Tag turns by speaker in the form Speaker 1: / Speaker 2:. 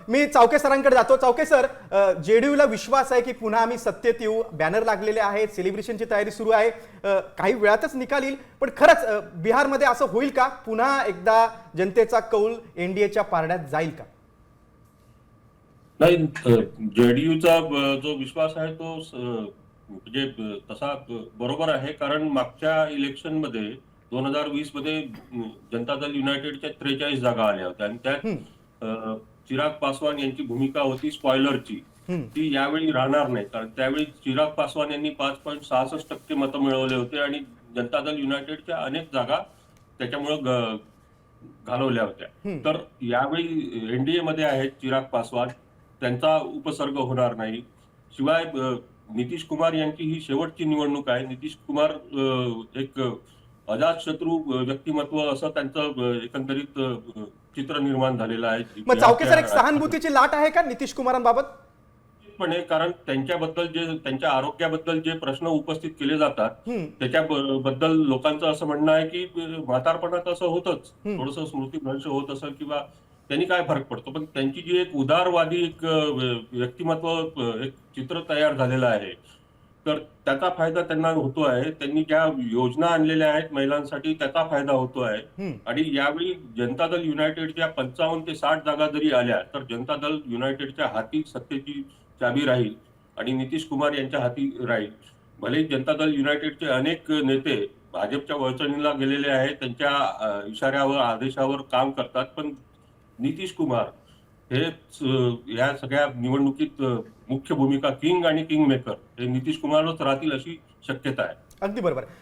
Speaker 1: मी चावके सरांकडे जातो. चावके सर, जेडीयूला विश्वास आहे की पुन्हा आम्ही सत्तेत येऊ, बॅनर लागलेले आहेत, सेलिब्रेशनची तयारी सुरू आहे, काही वेळातच निकाल येईल. पण खरंच बिहारमध्ये असं होईल का? पुन्हा एकदा जनतेचा कौल एनडीएच्या पारड्यात जाईल का?
Speaker 2: नाही, जेडीयूचा जो विश्वास आहे तो म्हणजे तसा बरोबर आहे. कारण मागच्या इलेक्शनमध्ये 2020 मध्ये जनता दल युनायटेडच्या 43 जागा आल्या होत्या आणि त्यात चिराग पासवान यांची भूमिका होती स्पॉयलरची. ती यावेळी राहणार नाही, कारण त्यावेळी चिराग पासवान यांनी 5.66% मतं मिळवले होते आणि जनता दल युनायटेडच्या अनेक जागा त्याच्यामुळे घालवल्या होत्या. तर यावेळी एनडीए मध्ये आहेत चिराग पासवान, त्यांचा उपसर्ग होणार नाही. शिवाय नितीश कुमार यांची ही शेवटची निवडणूक आहे. नितीश कुमार एक अजातशत्रू व्यक्तिमत्व असं त्यांचं एकंदरीत चित्र निर्माण झालेलं आहे.
Speaker 1: मग चावके सर, एक सहानुभूतीची लाट आहे का नितीश कुमारांबाबत?
Speaker 2: पण कारण त्यांच्या आरोग्याबद्दल जे प्रश्न उपस्थित केले जातात त्याच्याबद्दल लोकांचं असं म्हणणं आहे की म्हातारपणात असं होतच, थोडंसं स्मृतिभ्रंश होत असेल किंवा त्यांनी काय फरक पडतो. पण त्यांची जी एक उदारवादी एक व्यक्तिमत्व, एक चित्र तयार झालेलं आहे, तर त्याचा फायदा त्यांना होतो आहे. त्यांनी ज्या योजना आणलेल्या आहेत महिलांसाठी त्याचा फायदा होतो आहे. आणि यावेळी जनता दल युनायटेडच्या 55 ते 60 जागा जरी आल्या तर जनता दल युनायटेडच्या हाती सत्तेची चाबी राहील आणि नितीश कुमार यांच्या हाती राहील. भले जनता दल युनायटेडचे अनेक नेते भाजपच्या वळचणीला गेलेले आहेत, त्यांच्या इशाऱ्यावर आदेशावर काम करतात, पण नितीश कुमार हे या सगळ्या निवडणुकीत मुख्य भूमिका, किंग आणि किंग मेकर हे नितीश कुमारच राहतील अशी शक्यता आहे.
Speaker 1: अगदी बरोबर.